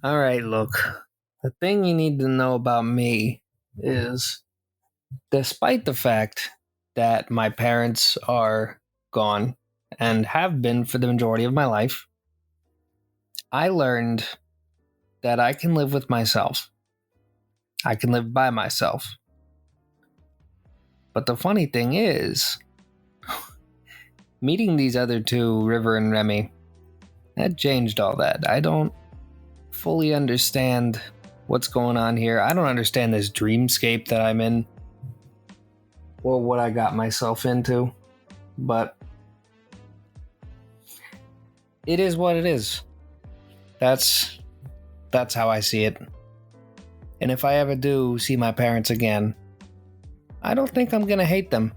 All right, look. The thing you need to know about me is despite the fact that my parents are gone and have been for the majority of my life, I learned that I can live with myself. I can live by myself. But the funny thing is, meeting these other two, River and Remy, that changed all that. I don't fully understand what's going on here. I don't understand this dreamscape that I'm in or what I got myself into, but it is what it is. That's how I see it. And if I ever do see my parents again, I don't think I'm gonna hate them.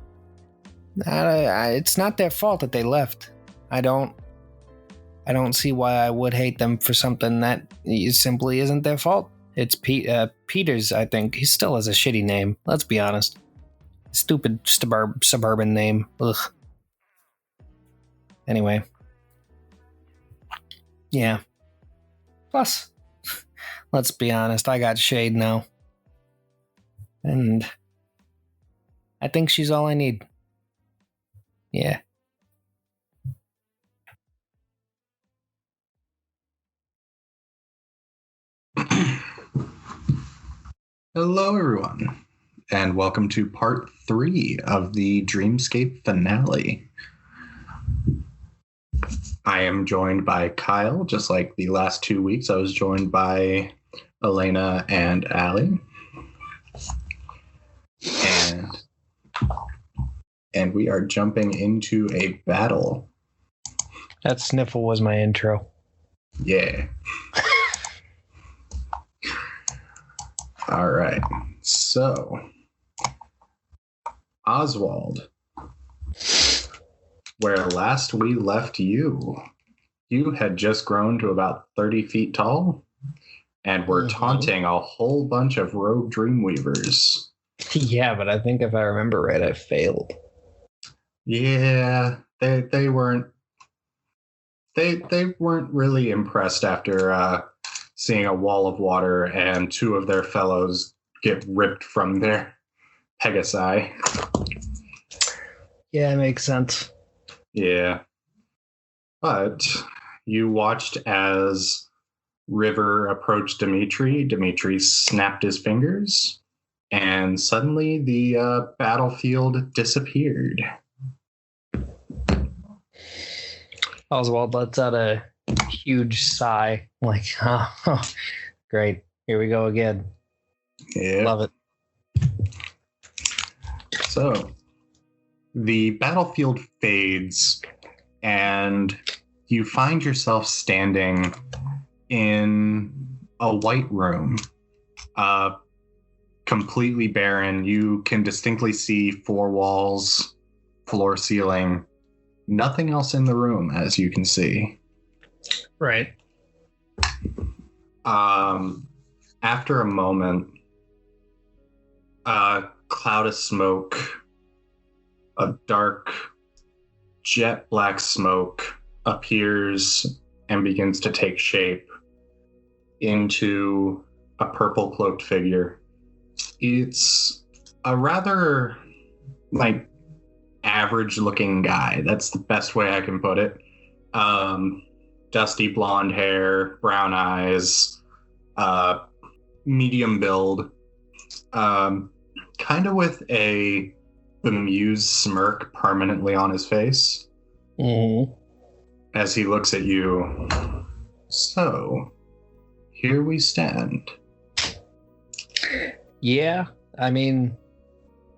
It's not their fault that they left. I don't see why I would hate them for something that simply isn't their fault. It's Peter's, I think. He still has a shitty name. Let's be honest. Stupid suburban name. Ugh. Anyway. Yeah. Plus, let's be honest, I got Shade now. And I think she's all I need. Yeah. Hello, everyone, and welcome to part 3 of the Dreamscape finale. I am joined by Kyle, just like the last 2 weeks. I was joined by Elena and Allie. And we are jumping into a battle. That sniffle was my intro. Yeah. All right. So, Oswald, where last we left you had just grown to about 30 feet tall and were taunting a whole bunch of rogue Dreamweavers. Yeah, but I think if I remember right, I failed. Yeah, they weren't really impressed after seeing a wall of water and 2 of their fellows get ripped from their Pegasi. Yeah, it makes sense. Yeah. But you watched as River approached Dimitri. Dimitri snapped his fingers, and suddenly the battlefield disappeared. Oswald lets out a huge sigh, like, oh, great, here we go again. Yeah. Love it. So, the battlefield fades, and you find yourself standing in a white room, completely barren. You can distinctly see 4 walls, floor, ceiling, nothing else in the room, as you can see. Right. After a moment, a cloud of smoke, a dark jet black smoke appears and begins to take shape into a purple cloaked figure. It's a rather average looking guy. That's the best way I can put it. Dusty blonde hair, brown eyes, medium build, kind of with a bemused smirk permanently on his face. Mm-hmm. As he looks at you. So, here we stand. Yeah, I mean,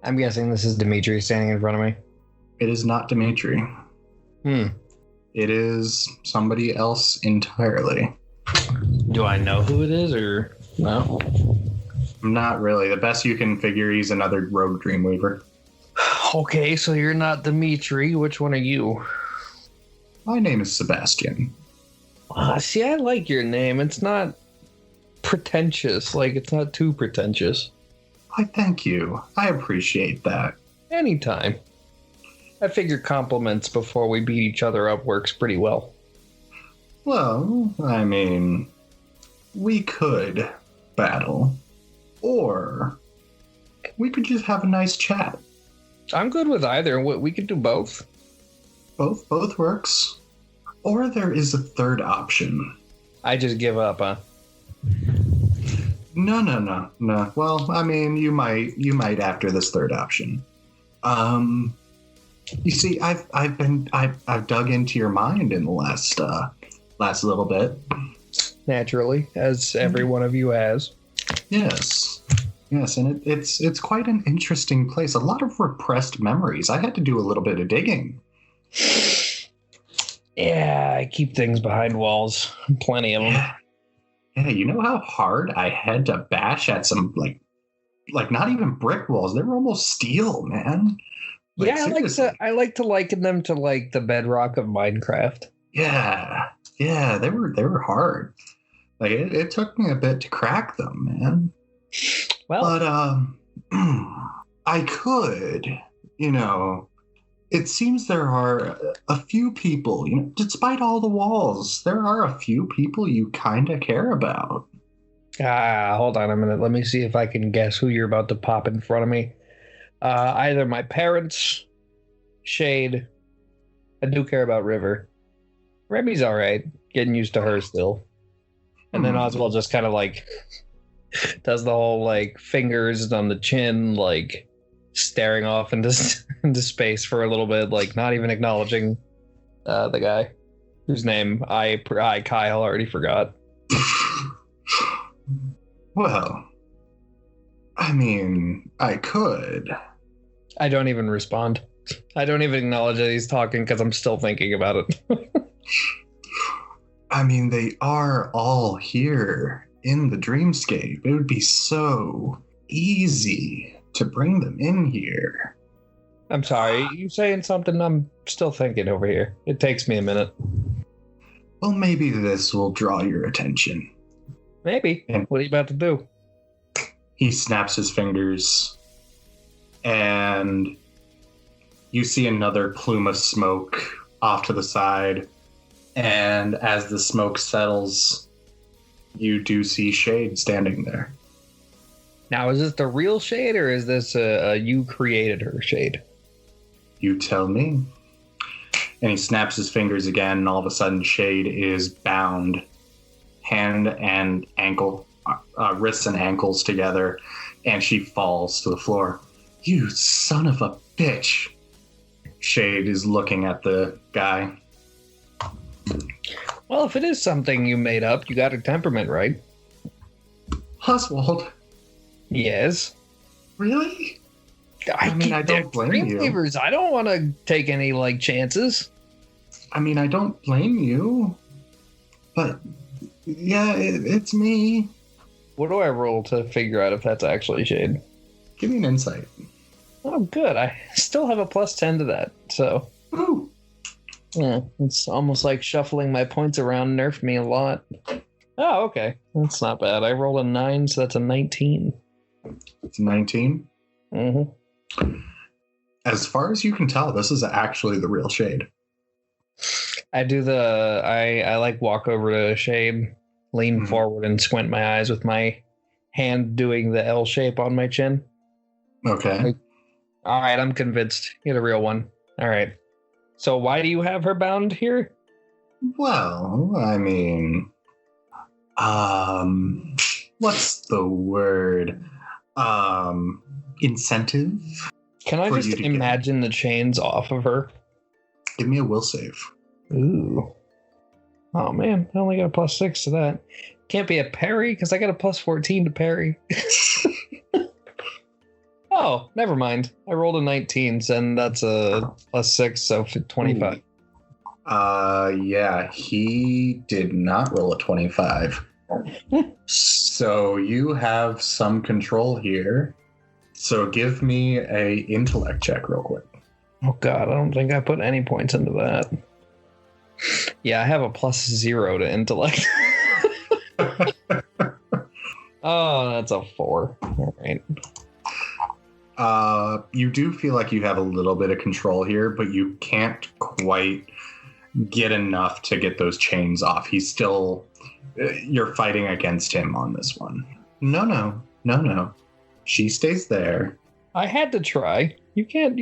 I'm guessing this is Dimitri standing in front of me. It is not Dimitri. It is somebody else entirely. Do I know who it is, or no? Not really. The best you can figure, he's another rogue Dreamweaver. Okay, so you're not Dimitri. Which one are you? My name is Sebastian. See, I like your name. It's not pretentious. Like, it's not too pretentious. Why, thank you. I appreciate that. Anytime. I figure compliments before we beat each other up works pretty well. Well, I mean, we could battle, or we could just have a nice chat. I'm good with either. We could do both. Both works. Or there is a third option. I just give up, huh? No. Well, I mean, you might after this third option. You see, I've dug into your mind in the last little bit. Naturally, as every one of you has. Yes, and it's quite an interesting place. A lot of repressed memories. I had to do a little bit of digging. Yeah, I keep things behind walls. Plenty of them. Yeah, you know how hard I had to bash at some like not even brick walls. They were almost steel, man. Like, yeah, I like to liken them to like the bedrock of Minecraft. Yeah, they were hard. Like it took me a bit to crack them, man. Well, but I could, it seems there are a few people, despite all the walls, there are a few people you kind of care about. Hold on a minute. Let me see if I can guess who you're about to pop in front of me. Either my parents, Shade. I do care about River. Remy's all right. Getting used to her still. And then Oswald just kind of like does the whole like fingers on the chin, like staring off into space for a little bit, like not even acknowledging the guy whose name I Kyle already forgot. Well, I mean, I could. I don't even respond. I don't even acknowledge that he's talking because I'm still thinking about it. I mean, they are all here in the dreamscape. It would be so easy to bring them in here. I'm sorry, you saying something? I'm still thinking over here. It takes me a minute. Well, maybe this will draw your attention. Maybe. And what are you about to do? He snaps his fingers, and you see another plume of smoke off to the side. And as the smoke settles, you do see Shade standing there. Now, is this the real Shade, or is this a you created her Shade? You tell me. And he snaps his fingers again, and all of a sudden Shade is bound, hand and ankle, wrists and ankles together, and she falls to the floor. You son of a bitch. Shade is looking at the guy. Well, if it is something you made up, you got her temperament right. Oswald. Yes. Really? I mean, I don't blame you. Levers. I don't want to take any chances. I mean, I don't blame you. But yeah, it's me. What do I roll to figure out if that's actually Shade? Give me an insight. Oh, good. I still have a +10 to that, so. Ooh. Yeah, it's almost like shuffling my points around nerfed me a lot. Oh, okay. That's not bad. I rolled a 9, so that's a 19. It's 19? Mm-hmm. As far as you can tell, this is actually the real Shade. I do I walk over to Shade, lean forward and squint my eyes with my hand doing the L shape on my chin. Okay. All right, I'm convinced. You're the real one. All right. So why do you have her bound here? Well, I mean, what's the word? Incentive? Can I just imagine the chains off of her? Give me a will save. Ooh. Oh, man. I only got a +6 to that. Can't be a parry because I got a +14 to parry. Oh, never mind. I rolled a 19, and that's a +6, so 25. Yeah, he did not roll a 25. So you have some control here. So give me a intellect check real quick. Oh, God, I don't think I put any points into that. Yeah, I have a +0 to intellect. Oh, that's a 4. All right. You do feel like you have a little bit of control here, but you can't quite get enough to get those chains off. He's still You're fighting against him on this one. No. She stays there. I had to try. You can't,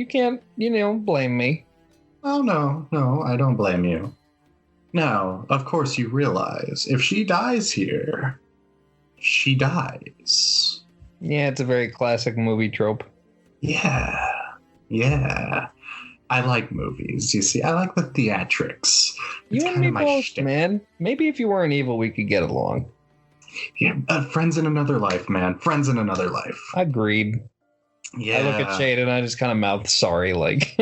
blame me. Oh, no, I don't blame you. Now, of course, you realize if she dies here, she dies. Yeah, it's a very classic movie trope. Yeah. I like movies, you see. I like the theatrics. You and me both, man. Maybe if you weren't evil, we could get along. Yeah, friends in another life, man. Friends in another life. Agreed. Yeah. I look at Shade and I just kind of mouth sorry, like.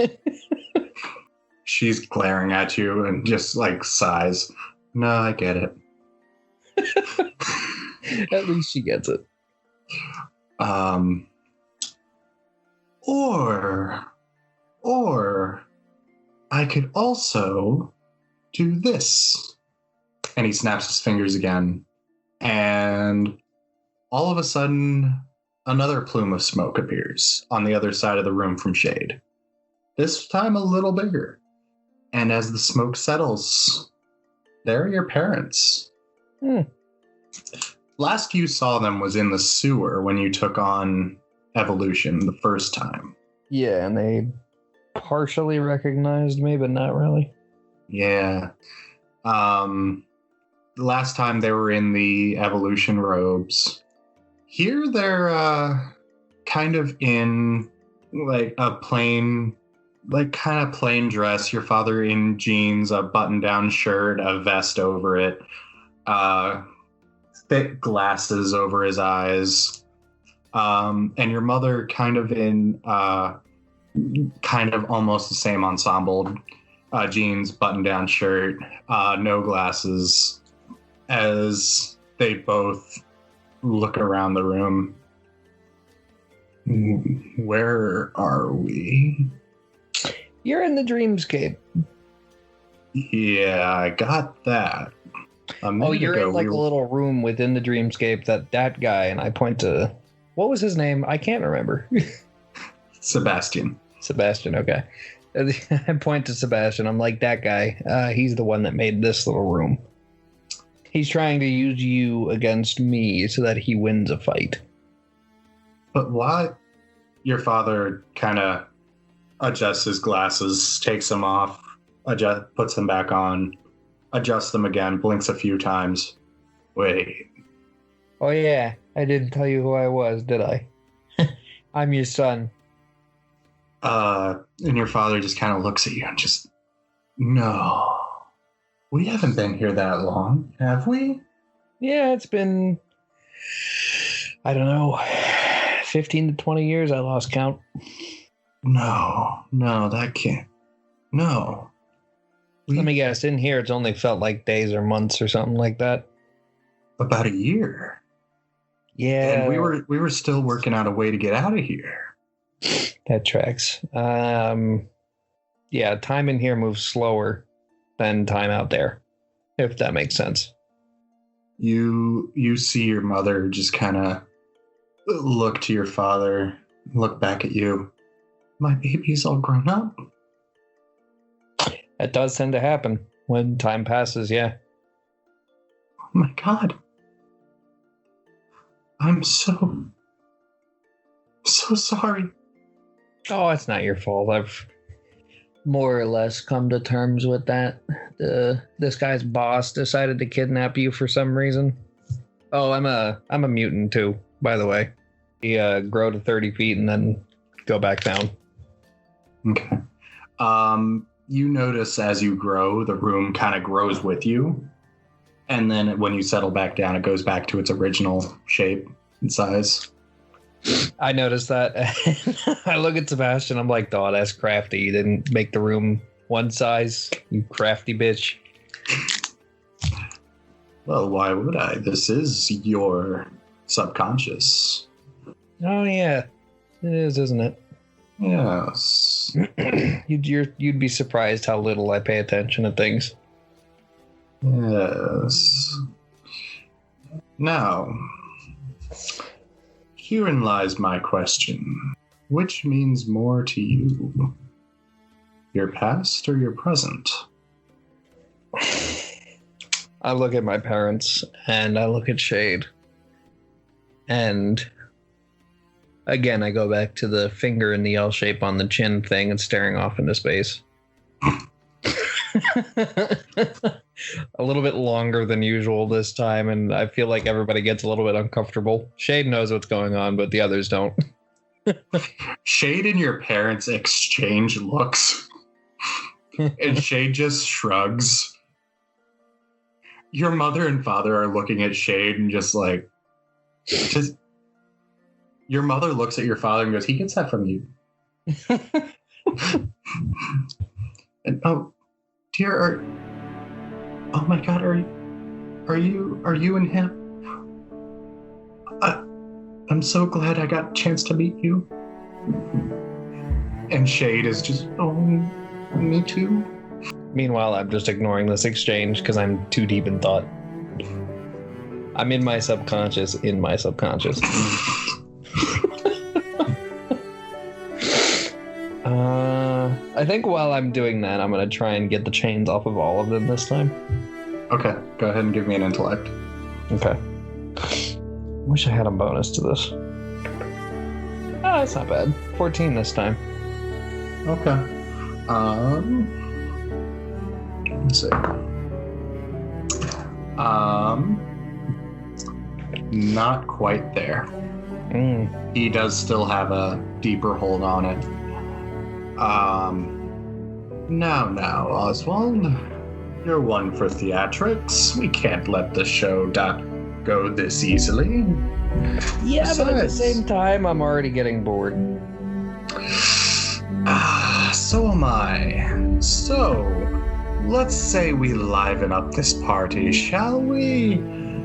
She's glaring at you and just like sighs. No, I get it. At least she gets it. Or I could also do this. And he snaps his fingers again. And all of a sudden, another plume of smoke appears on the other side of the room from Shade. This time a little bigger. And as the smoke settles, there are your parents. Last you saw them was in the sewer when you took on Evolution the first time. Yeah, and they partially recognized me, but not really. Yeah. Last time they were in the Evolution robes. Here they're kind of in like a plain, like kind of plain dress. Your father in jeans, a button-down shirt, a vest over it, thick glasses over his eyes, and your mother kind of in kind of almost the same ensemble, jeans, button-down shirt, no glasses, as they both look around the room. Where are we? You're in the dreamscape. Yeah, I got that. You're in like a little room within the dreamscape that guy, and I point to... What was his name? I can't remember. Sebastian, okay. I point to Sebastian. I'm like, that guy. He's the one that made this little room. He's trying to use you against me so that he wins a fight. But why? Your father kind of adjusts his glasses, takes them off, puts them back on, adjusts them again, blinks a few times. Wait. Oh yeah, I didn't tell you who I was, did I? I'm your son. And your father just kind of looks at you and just, no. We haven't been here that long, have we? Yeah, it's been, I don't know, 15 to 20 years. I lost count. No, that can't. No. Let me guess, in here it's only felt like days or months or something like that. About a year. Yeah. And we were still working out a way to get out of here. That tracks. Yeah, time in here moves slower than time out there, if that makes sense. You see your mother just kind of look to your father, look back at you. My baby's all grown up. That does tend to happen when time passes, yeah. Oh my God. I'm so sorry. Oh, it's not your fault. I've more or less come to terms with that. This guy's boss decided to kidnap you for some reason. Oh, I'm a mutant too, by the way. We grow to 30 feet and then go back down. Okay. You notice as you grow, the room kind of grows with you. And then when you settle back down, it goes back to its original shape and size. I noticed that. I look at Sebastian. I'm like, oh, that's crafty. You didn't make the room one size, you crafty bitch. Well, why would I? This is your subconscious. Oh, yeah. It is, isn't it? Yes. You'd be surprised how little I pay attention to things. Yes. Now, herein lies my question. Which means more to you? Your past or your present? I look at my parents and I look at Shade. And again, I go back to the finger in the L shape on the chin thing and staring off into space. A little bit longer than usual this time, and I feel like everybody gets a little bit uncomfortable. Shade knows what's going on, but the others don't. Shade and your parents exchange looks, and Shade just shrugs. Your mother and father are looking at Shade and just like, your mother looks at your father and goes, "He gets that from you." And oh, dear, oh my God, are you and him? I'm so glad I got a chance to meet you. And Shade is just, oh, me too. Meanwhile, I'm just ignoring this exchange because I'm too deep in thought. I'm in my subconscious. I think while I'm doing that, I'm going to try and get the chains off of all of them this time. Okay, go ahead and give me an intellect. Okay. Wish I had a bonus to this. Ah, that's not bad. 14 this time. Okay. Let's see. Not quite there. He does still have a deeper hold on it. Now, Oswald, you're one for theatrics. We can't let the show go this easily. Yeah, besides, but at the same time, I'm already getting bored. So am I. So, let's say we liven up this party, shall we?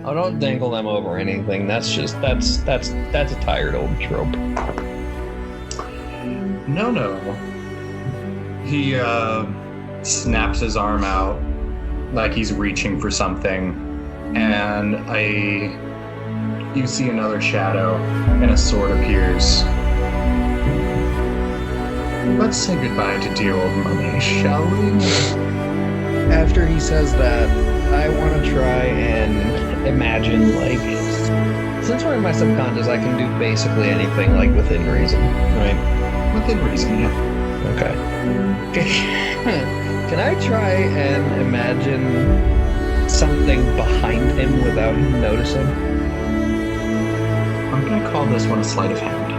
Oh, don't dangle them over anything. That's a tired old trope. No. He snaps his arm out like he's reaching for something, and you see another shadow, and a sword appears. Let's say goodbye to dear old Mummy, shall we? After he says that, I want to try and imagine, like, since we're in my subconscious, I can do basically anything, like, within reason, right? Within reason, yeah. Okay. Can I try and imagine something behind him without him noticing? I'm going to call this one a sleight of hand.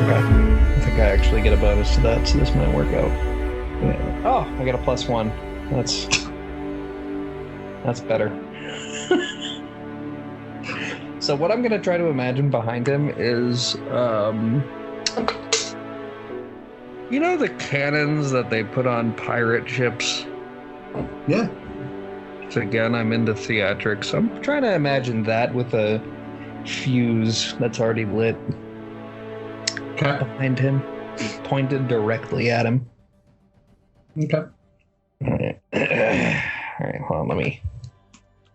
Okay. I think I actually get a bonus to that, so this might work out. Yeah. Oh, I got a +1. That's better. So what I'm going to try to imagine behind him is, you know the cannons that they put on pirate ships? Yeah. So again, I'm into theatrics. I'm trying to imagine that with a fuse that's already lit. Okay. Behind him, pointed directly at him. Okay. All right, hold on, let me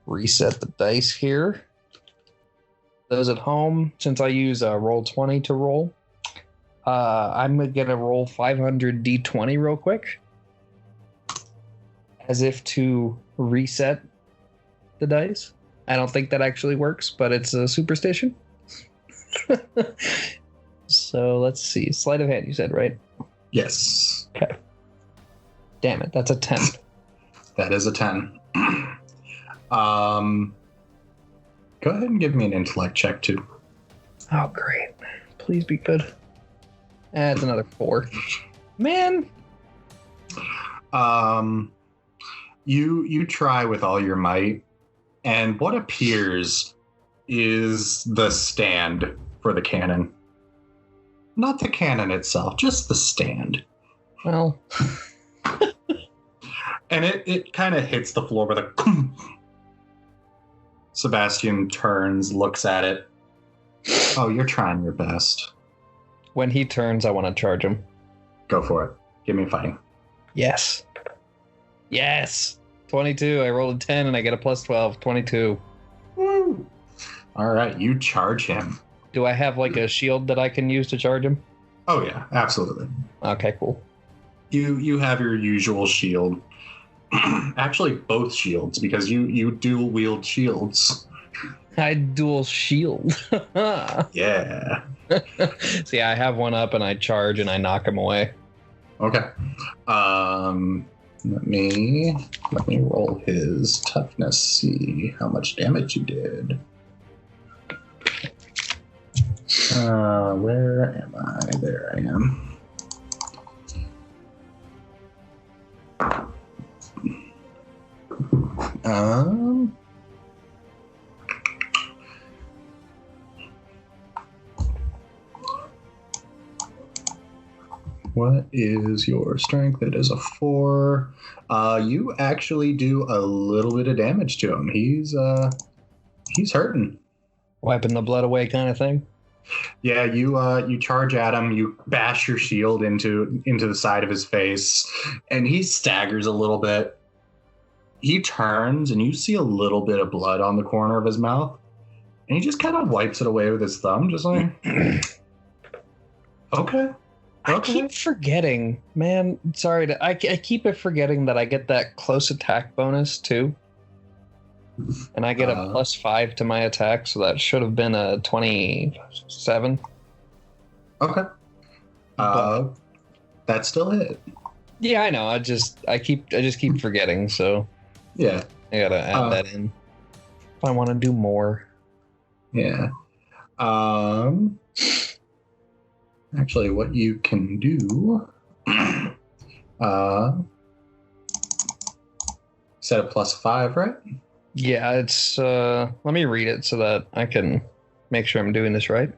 reset the dice here. Those at home, since I use Roll20 to roll, I'm going to roll 500 D20 real quick, as if to reset the dice. I don't think that actually works, but it's a superstition. So let's see. Sleight of hand, you said, right? Yes. Okay. Damn it, that's a 10. That is a 10. Go ahead and give me an intellect check, too. Oh, great. Please be good. That's another 4. Man. You try with all your might, and what appears is the stand for the cannon. Not the cannon itself, just the stand. Well. And it kind of hits the floor with a... Sebastian turns, looks at it. Oh, you're trying your best. When he turns, I want to charge him. Go for it. Give me a fighting. Yes. Yes. 22. I rolled a 10 and I get a +12. 22. Woo. All right, you charge him. Do I have like a shield that I can use to charge him? Oh yeah, absolutely. Okay, cool. You have your usual shield. Actually, both shields, because you dual wield shields. I dual shield. Yeah. See, I have one up and I charge and I knock him away. Okay. Let me roll his toughness. See how much damage he did. Where am I? There I am. What is your strength? It is a 4. You actually do a little bit of damage to him. He's hurting. Wiping the blood away kind of thing. Yeah, you charge at him, you bash your shield into the side of his face, and he staggers a little bit. He turns, and you see a little bit of blood on the corner of his mouth, and he just kind of wipes it away with his thumb, just like, okay. I keep forgetting, man. Sorry, I keep forgetting that I get that close attack bonus too. And I get a +5 to my attack, so that should have been a 27. Okay. That's still hit. Yeah, I know. I just keep forgetting, so yeah. I gotta add that in. If I want to do more. Yeah. Actually, what you can do, set a +5, right? Yeah, it's, let me read it so that I can make sure I'm doing this right.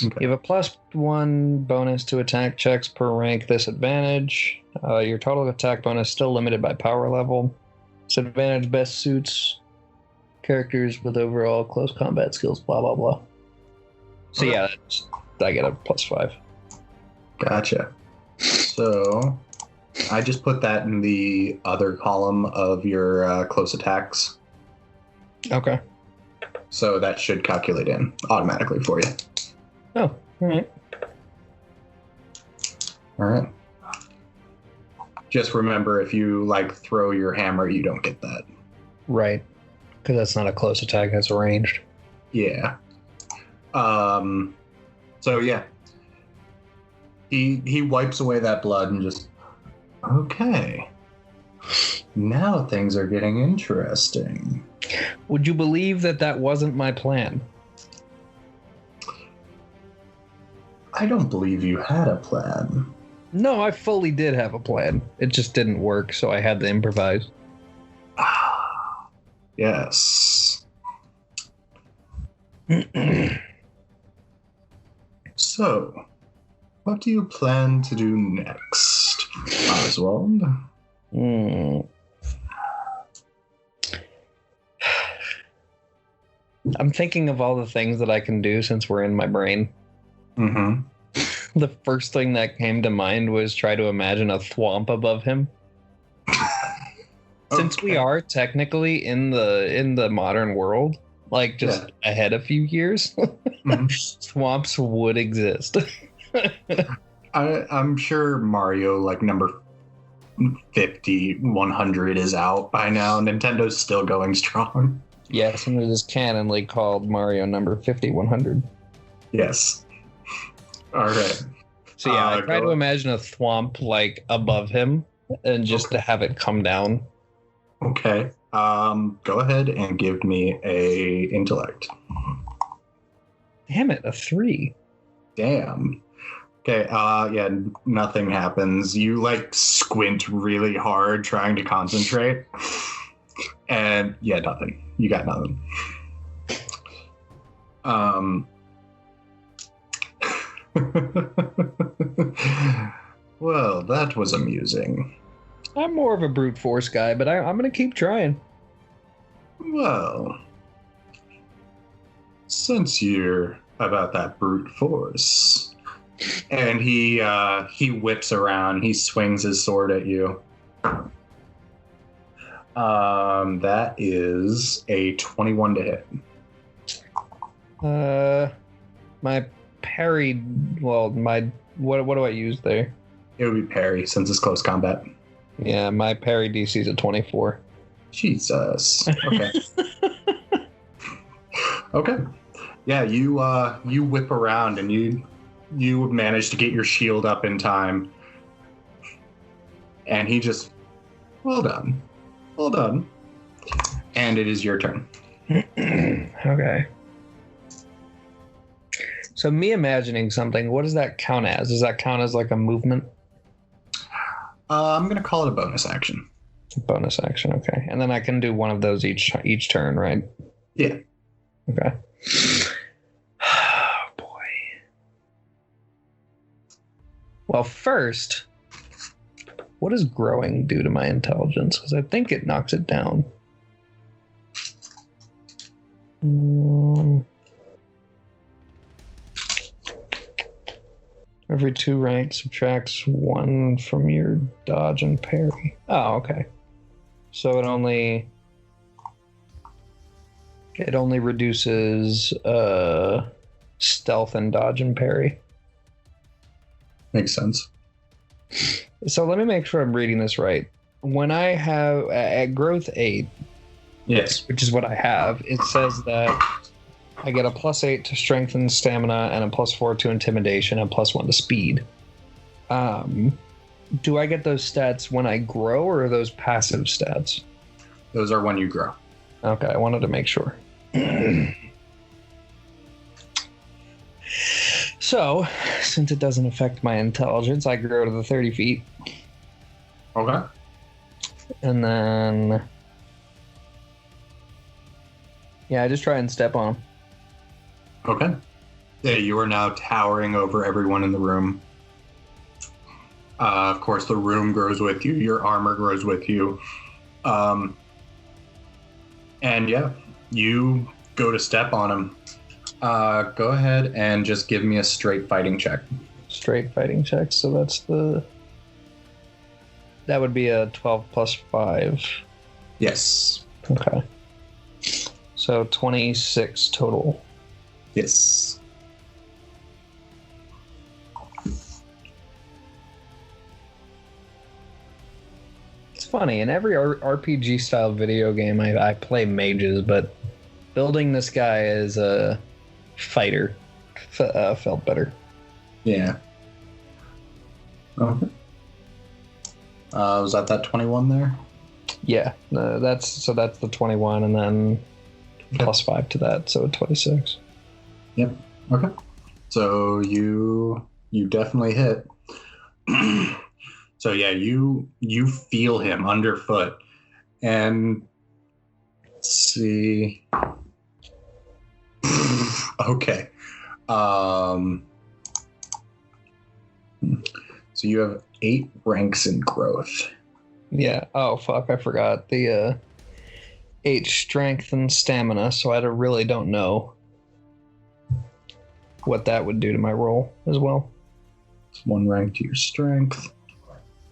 Okay. You have a +1 bonus to attack checks per rank disadvantage. Your total attack bonus still limited by power level. Disadvantage best suits characters with overall close combat skills, blah, blah, blah. So yeah, I get a +5. Gotcha. So I just put that in the other column of your close attacks. Okay. So that should calculate in automatically for you. Oh, all right. All right. Just remember, if you throw your hammer, you don't get that. Right. Because that's not a close attack, that's ranged. Yeah. So yeah. He wipes away that blood and just, okay. Now things are getting interesting. Would you believe that wasn't my plan? I don't believe you had a plan. No, I fully did have a plan. It just didn't work, so I had to improvise. Yes. So, what do you plan to do next, Oswald? I'm thinking of all the things that I can do since we're in my brain. Mm-hmm. The first thing that came to mind was try to imagine a thwomp above him. Since we are technically in the modern world, ahead a few years, thwomps would exist. I'm sure Mario number 50, 100 is out by now. Nintendo's still going strong. Yes, and it is canonly called Mario number 50, 100. Yes. All right. So yeah, I try to imagine a thwomp above him and just to have it come down. Okay. Go ahead and give me a intellect. Damn it, a 3. Damn. Okay, yeah, nothing happens. You squint really hard trying to concentrate. And yeah, nothing. You got nothing. Well, that was amusing. I'm more of a brute force guy, but I'm going to keep trying. Well, since you're about that brute force, and he whips around, he swings his sword at you. That is a 21 to hit. My parry. Well, what do I use there? It would be parry since it's close combat. Yeah, my parry DC is a 24. Jesus. Okay. Okay. Yeah, you whip around and you manage to get your shield up in time. And he just, well done. Well done. And it is your turn. Okay. So me imagining something, what does that count as? Does that count as like a movement? I'm going to call it a bonus action. Bonus action, okay. And then I can do one of those each turn, right? Yeah. Okay. Oh, boy. Well, first, what does growing do to my intelligence? Because I think it knocks it down. Every 2 ranks subtracts 1 from your dodge and parry. Oh, okay. So it only reduces stealth and dodge and parry. Makes sense. So let me make sure I'm reading this right. When I have at growth 8, yes, which is what I have, it says that I get a +8 to strength and stamina and a +4 to intimidation and +1 to speed. Do I get those stats when I grow, or are those passive stats? Those are when you grow. Okay, I wanted to make sure. So, since it doesn't affect my intelligence, I grow to the 30 feet. Okay. And then... yeah, I just try and step on them. Okay. Yeah, you are now towering over everyone in the room. Of course, the room grows with you. Your armor grows with you. And yeah, you go to step on him. Go ahead and just give me a straight fighting check. Straight fighting check. So that would be a 12 plus 5. Yes. Okay. So 26 total. Yes. It's funny, in every RPG style video game I play mages, but building this guy as a fighter felt better. Yeah. Okay. Was that 21 there? Yeah, that's the 21, and then plus 5 to that, so 26. Yep. Okay. So you definitely hit. So yeah, you feel him underfoot, and let's see. Okay. So you have 8 ranks in growth. Yeah. Oh fuck! I forgot the 8 strength and stamina. So I really don't know what that would do to my roll as well. It's 1 rank to your strength.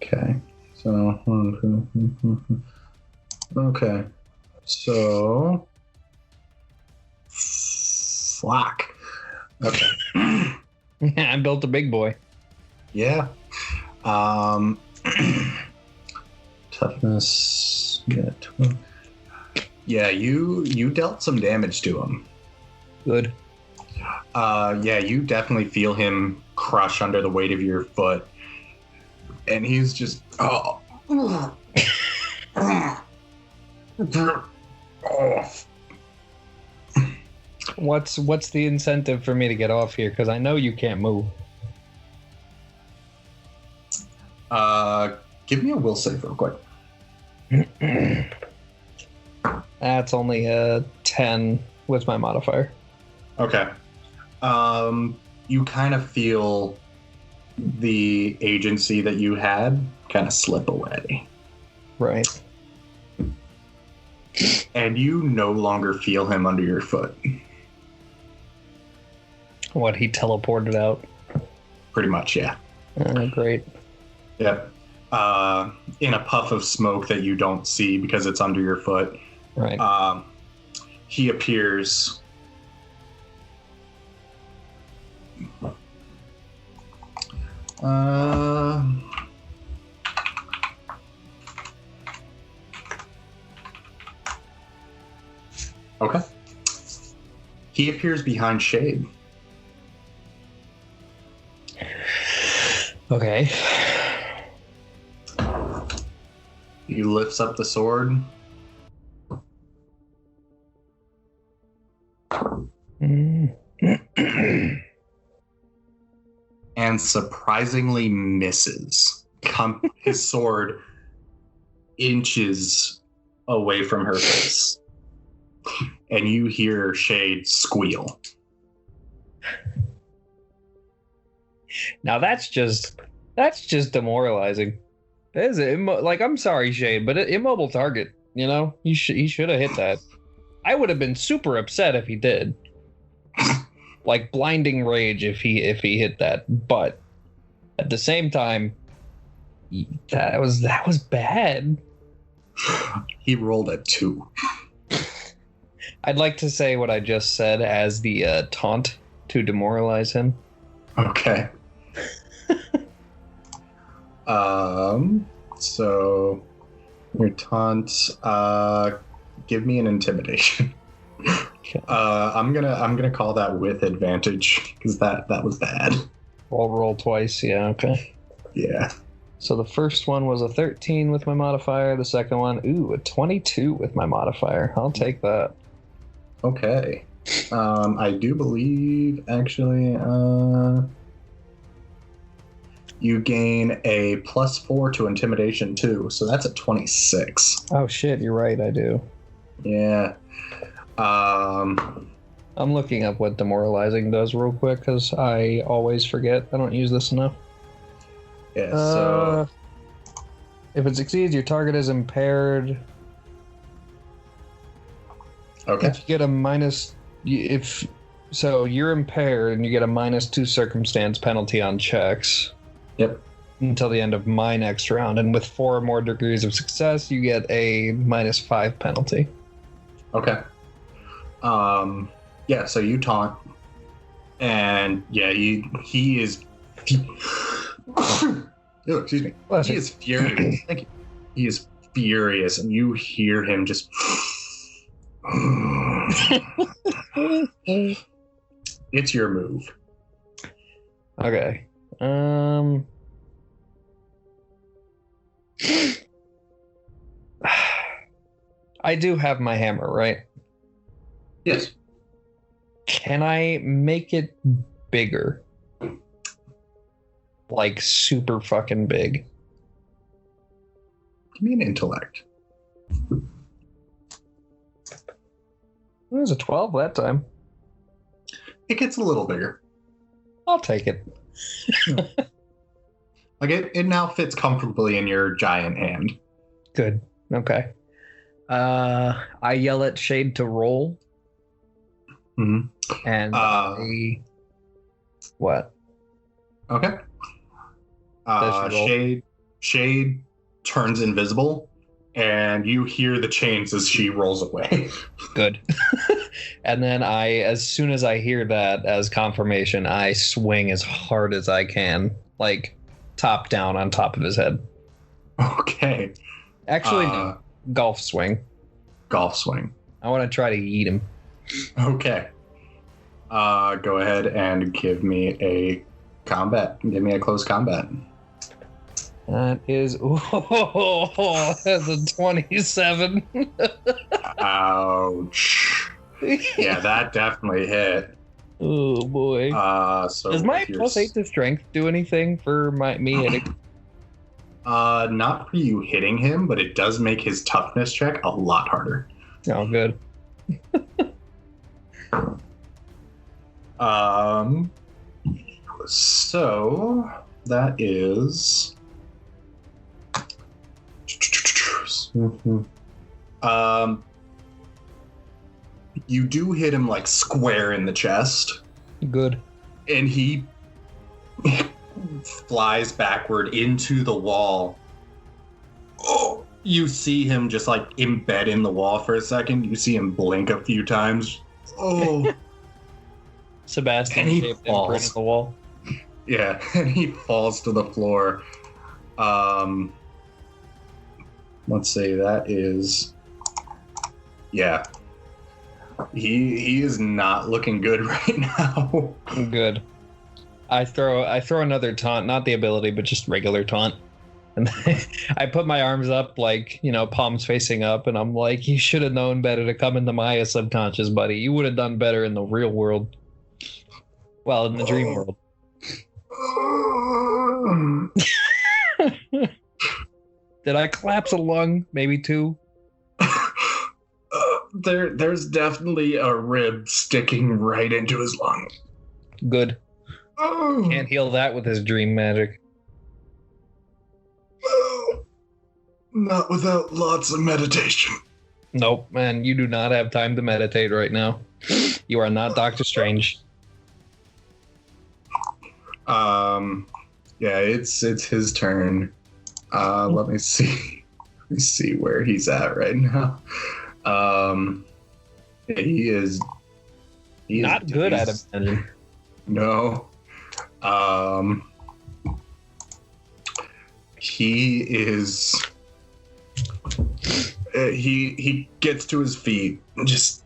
Okay. So okay. So fuck. Okay. Yeah, I built a big boy. Yeah. Toughness. Yeah. Yeah, you dealt some damage to him. Good. Yeah, you definitely feel him crush under the weight of your foot. And he's just What's the incentive for me to get off here? Because I know you can't move. Give me a will save real quick. That's only a 10 with my modifier. Okay. You kind of feel the agency that you had kind of slip away. Right. And you no longer feel him under your foot. What, he teleported out? Pretty much, yeah. Great. Yep. In a puff of smoke that you don't see because it's under your foot. Right. He appears. Okay. He appears behind Shade. Okay. He lifts up the sword. And surprisingly misses. His sword inches away from her face. And you hear Shade squeal. Now that's just demoralizing. That is I'm sorry, Shade, but immobile target. You know, he should have hit that. I would have been super upset if he did. Like blinding rage if he hit that. But at the same time, that was bad. He rolled a 2. I'd like to say what I just said as the taunt to demoralize him. Okay. So your taunt, give me an intimidation. Okay. I'm gonna call that with advantage because that was bad. Roll twice, yeah, okay. Yeah. So the first one was a 13 with my modifier. The second one, a 22 with my modifier. I'll take that. Okay. I do believe actually you gain a +4 to intimidation too, so that's a 26. Oh shit, you're right, I do. Yeah. I'm looking up what demoralizing does real quick because I always forget. I don't use this enough. Yeah, so if it succeeds, your target is impaired. Okay. If you get a minus, you're impaired and you get a -2 circumstance penalty on checks. Yep. Until the end of my next round, and with 4 or more degrees of success, you get a -5 penalty. Okay. Yeah, so you taunt, and yeah, he is. Oh, excuse me. Bless He you. is furious. Thank you. He is furious, and you hear him just. It's your move. Okay. I do have my hammer, right? Yes. Can I make it bigger? Like super fucking big. Give me an intellect. It was a 12 that time. It gets a little bigger. I'll take it. Like it now fits comfortably in your giant hand. Good. Okay. I yell at Shade to roll. Mm-hmm. And what? Okay. Shade turns invisible, and you hear the chains as she rolls away. Good. And then as soon as I hear that as confirmation, I swing as hard as I can, like top down on top of his head. Okay. Actually, no. Golf swing. Golf swing. I want to try to eat him. Okay. Go ahead and give me a combat. Give me a close combat. That is, that's a 27. Ouch. Yeah, that definitely hit. Oh boy. So does my +8 to strength do anything for me hitting? Not for you hitting him, but it does make his toughness check a lot harder. Oh, good. So that is. You do hit him like square in the chest. Good. And he flies backward into the wall. Oh, you see him just like embed in the wall for a second. You see him blink a few times. Oh. Sebastian and he shaped imprint in the wall. Yeah, and he falls to the floor. Let's see, that is... Yeah. He is not looking good right now. Good. I throw another taunt, not the ability, but just regular taunt. And I put my arms up, like, palms facing up, and I'm like, you should have known better to come into my subconscious, buddy. You would have done better in the real world. Well, in the dream world. Did I collapse a lung? Maybe two? There's definitely a rib sticking right into his lung. Good. Can't heal that with his dream magic. Not without lots of meditation. Nope, man, you do not have time to meditate right now. You are not Doctor Strange. Yeah, it's his turn. Let me see. Let me see where he's at right now. He is not good at it. No. He is. He gets to his feet, just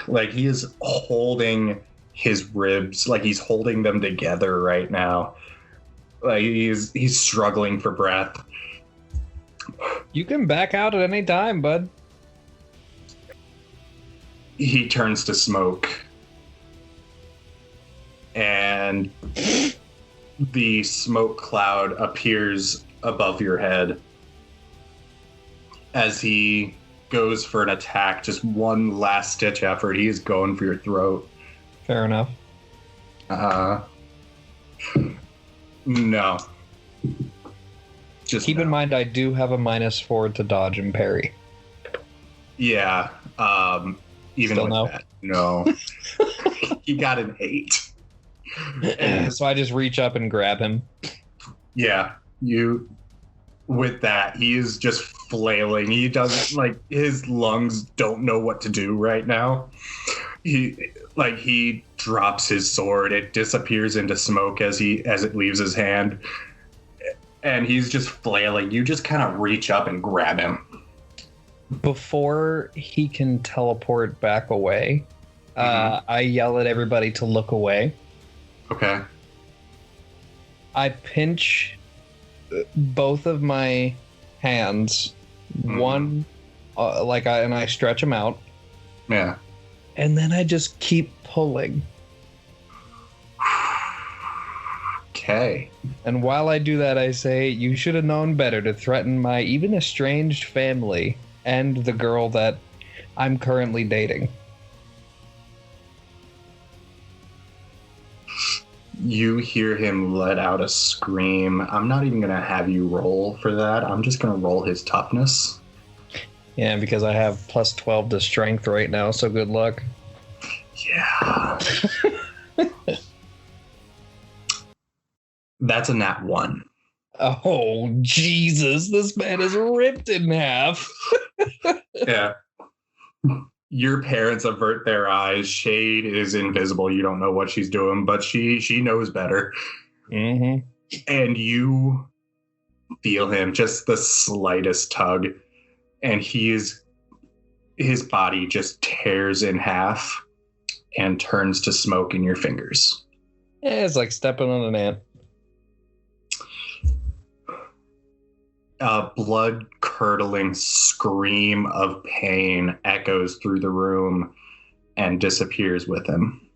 like he is holding his ribs, like he's holding them together right now. Like he's struggling for breath. You can back out at any time, bud. He turns to smoke, and the smoke cloud appears above your head as he goes for an attack. Just one last ditch effort. He is going for your throat. Fair enough. No. Just keep in mind I do have a -4 to dodge and parry. Yeah. Even still with no? that, no. He got an 8. So I just reach up and grab him. Yeah, with that, he is just flailing. He doesn't, like, his lungs don't know what to do right now. He drops his sword. It disappears into smoke as it leaves his hand. And he's just flailing. You just kind of reach up and grab him. Before he can teleport back away, I yell at everybody to look away. Okay. I pinch both of my hands, one, and I stretch them out. Yeah. And then I just keep pulling. Okay. And while I do that, I say, you should have known better to threaten my even estranged family and the girl that I'm currently dating. You hear him let out a scream. I'm not even going to have you roll for that. I'm just going to roll his toughness. Yeah, because I have +12 to strength right now, so good luck. Yeah. That's a nat 1. Oh, Jesus, this man is ripped in half. Yeah. Your parents avert their eyes. Shade is invisible. You don't know what she's doing, but she knows better. Mm-hmm. And you feel him, just the slightest tug, and his body just tears in half and turns to smoke in your fingers. Yeah, it's like stepping on an ant. A blood-curdling scream of pain echoes through the room and disappears with him.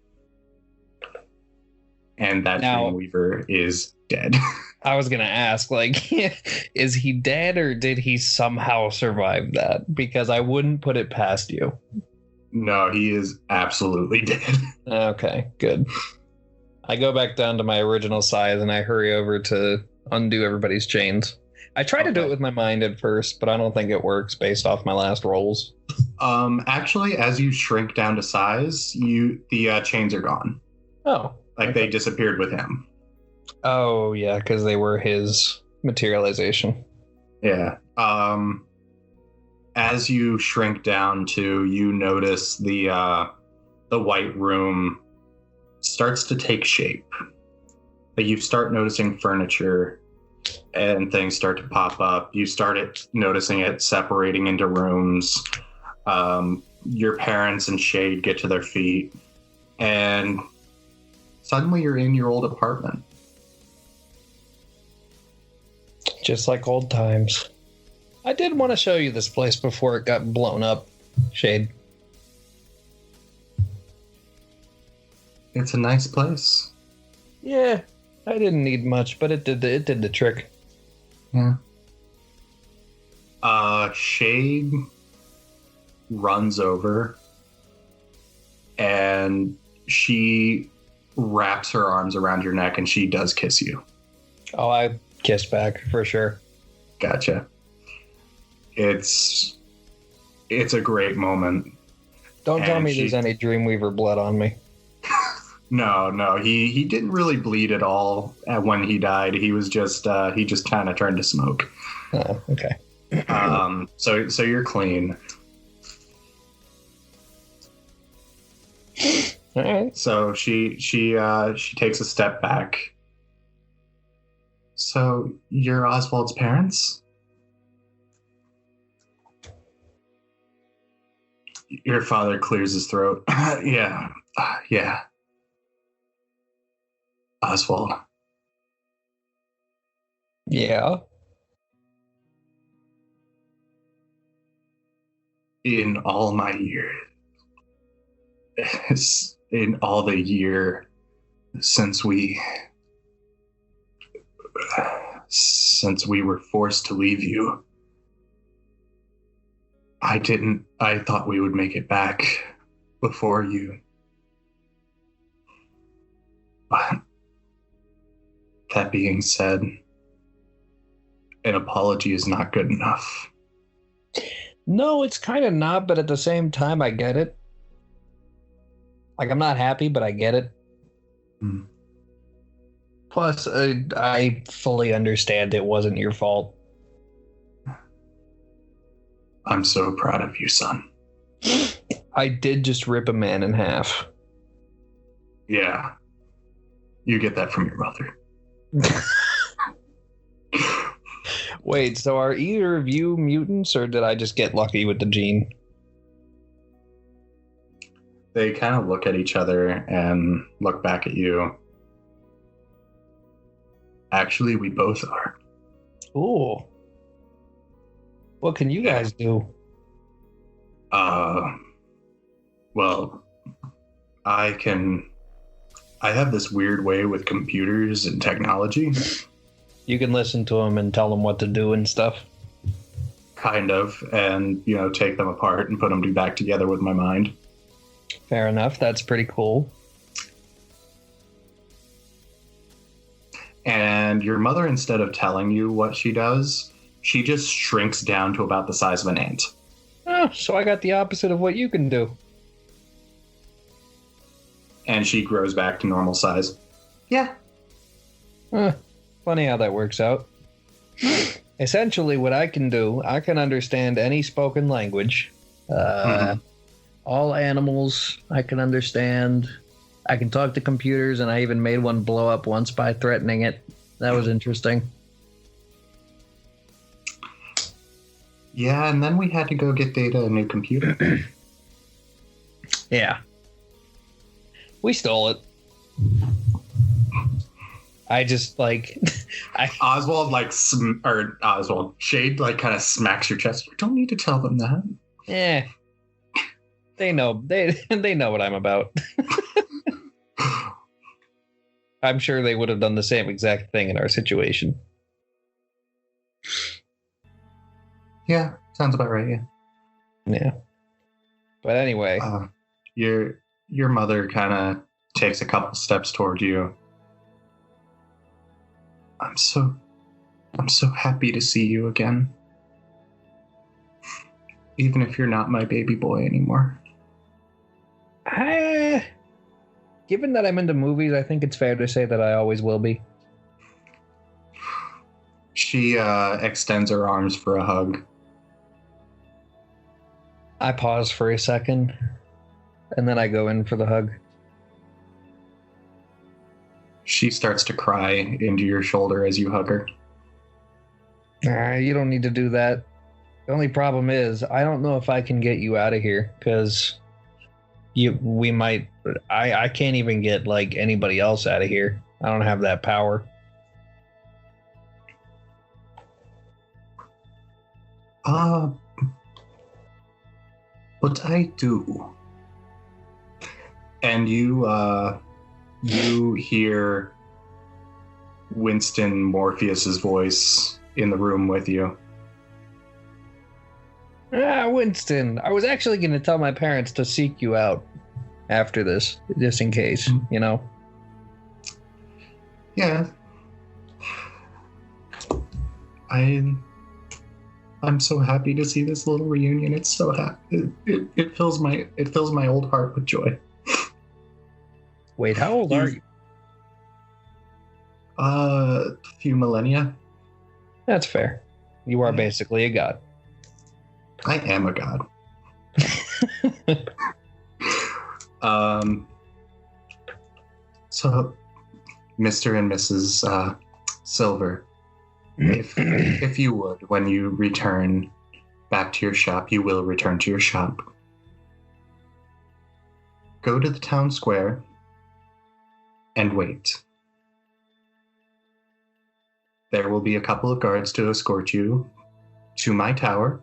And that Dreamweaver is dead. I was going to ask, is he dead or did he somehow survive that? Because I wouldn't put it past you. No, he is absolutely dead. Okay, good. I go back down to my original size and I hurry over to undo everybody's chains. I tried to do it with my mind at first, but I don't think it works based off my last rolls. Actually, as you shrink down to size, the chains are gone. Oh. They disappeared with him. Oh, yeah, because they were his materialization. Yeah. As you shrink down to, you notice the white room starts to take shape. You start noticing furniture and things start to pop up. You started noticing it separating into rooms. your parents and Shade get to their feet, and suddenly you're in your old apartment. Just like old times. I did want to show you this place before it got blown up, Shade. It's a nice place. Yeah, I didn't need much, but it did the trick. Yeah. Shade runs over and she wraps her arms around your neck and she does kiss you. Oh, I kissed back for sure. Gotcha. It's a great moment. Don't tell me there's any Dreamweaver blood on me. No, he didn't really bleed at all when he died. He was just he just kind of turned to smoke. Oh, okay. So you're clean. All right. So she takes a step back. So you're Oswald's parents? Your father clears his throat. Yeah. Oswald. Yeah. In all my years, in all the year since we were forced to leave you, I thought we would make it back before you. But that being said, an apology is not good enough. No, it's kind of not, but at the same time, I get it. Like, I'm not happy, but I get it. Mm. Plus, I fully understand it wasn't your fault. I'm so proud of you, son. I did just rip a man in half. Yeah. You get that from your mother. Wait, so are either of you mutants, or did I just get lucky with the gene? They kind of look at each other and look back at you. Actually, we both are. Ooh. What can you guys do? Well, I have this weird way with computers and technology. You can listen to them and tell them what to do and stuff. Kind of, and, take them apart and put them back together with my mind. Fair enough. That's pretty cool. And your mother, instead of telling you what she does, she just shrinks down to about the size of an ant. Oh, so I got the opposite of what you can do. And she grows back to normal size. Yeah. Funny how that works out. Essentially, what I can do, I can understand any spoken language. All animals, I can understand. I can talk to computers, and I even made one blow up once by threatening it. That was interesting. Yeah, and then we had to go get Data a new computer. Yeah. We stole it. I just, Oswald, Shade, kind of smacks your chest. You don't need to tell them that. Yeah. They know. They know what I'm about. I'm sure they would have done the same exact thing in our situation. Yeah, sounds about right, yeah. Yeah. But anyway. Your mother kind of takes a couple steps toward you. I'm so happy to see you again. Even if you're not my baby boy anymore. Given that I'm into movies, I think it's fair to say that I always will be. She extends her arms for a hug. I pause for a second, and then I go in for the hug. She starts to cry into your shoulder as you hug her. You don't need to do that. The only problem is I don't know if I can get you out of here because we might. I can't even get like anybody else out of here. I don't have that power. But I do. And you hear Winston Morpheus's voice in the room with you. Winston, I was actually going to tell my parents to seek you out after this, just in case, you know? Yeah. I'm so happy to see this little reunion. It's so happy. It fills my old heart with joy. Wait, how old are you? A few millennia. That's fair. You are basically a god. I am a god. So, Mr. and Mrs. Silver, if you would, when you return back to your shop, you will return to your shop. Go to the town square and wait. There will be a couple of guards to escort you to my tower.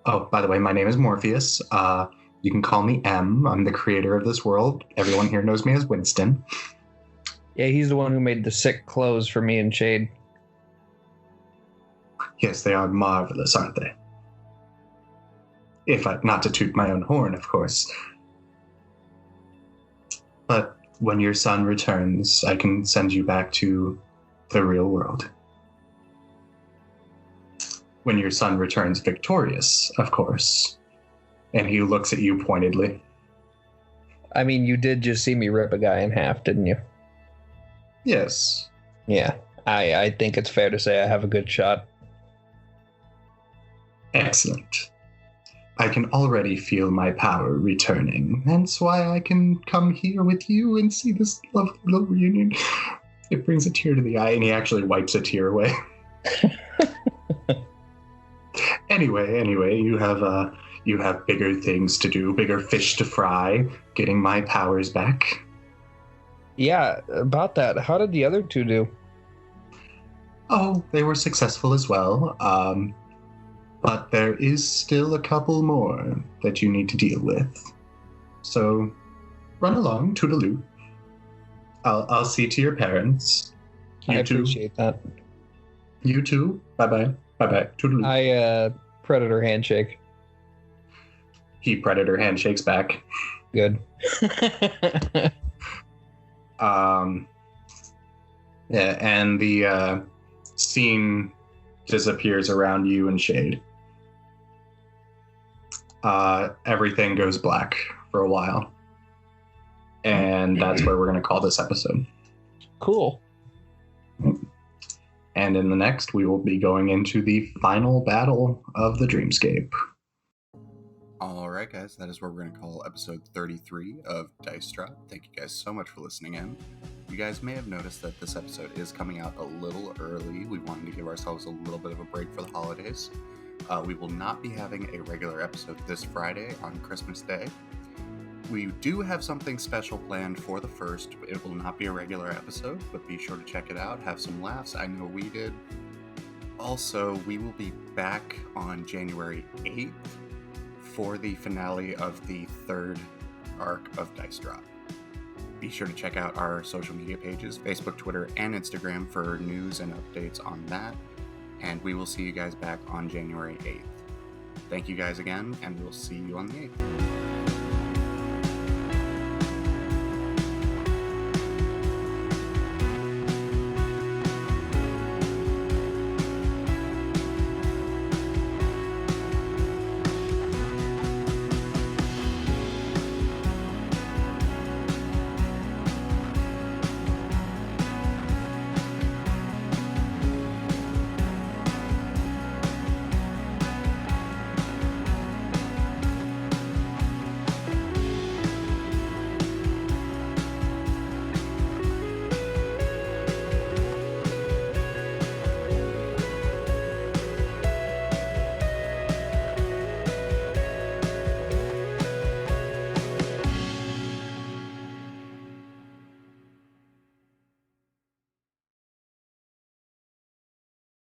Oh, by the way, my name is Morpheus. You can call me M. I'm the creator of this world. Everyone here knows me as Winston. Yeah, he's the one who made the sick clothes for me and Shade. Yes, they are marvelous, aren't they? Not to toot my own horn, of course. But when your son returns, I can send you back to the real world. When your son returns victorious, of course. And he looks at you pointedly. I mean, you did just see me rip a guy in half, didn't you? Yes. Yeah, I think it's fair to say I have a good shot. Excellent. I can already feel my power returning. That's why I can come here with you and see this lovely little reunion. It brings a tear to the eye, and he actually wipes a tear away. Anyway, you have bigger things to do, bigger fish to fry, getting my powers back. Yeah, about that. How did the other two do? Oh, they were successful as well. But there is still a couple more that you need to deal with. So, run along, toodaloo. I'll see to your parents. I appreciate that. You too. Bye-bye. Bye-bye. Toodaloo. I predator handshake. He predator handshakes back. Good. Yeah, and the scene disappears around you and Shade. Everything goes black for a while. And that's where we're going to call this episode. Cool. And in the next, we will be going into the final battle of the dreamscape. All right, guys, that is where we're going to call episode 33 of Dice Drop. Thank you guys so much for listening in. You guys may have noticed that this episode is coming out a little early. We wanted to give ourselves a little bit of a break for the holidays. We will not be having a regular episode this Friday on Christmas Day. We do have something special planned for the 1st. It will not be a regular episode, but be sure to check it out. Have some laughs. I know we did. Also, we will be back on January 8th for the finale of the 3rd arc of Dice Drop. Be sure to check out our social media pages, Facebook, Twitter, and Instagram for news and updates on that. And we will see you guys back on January 8th. Thank you guys again, and we'll see you on the 8th.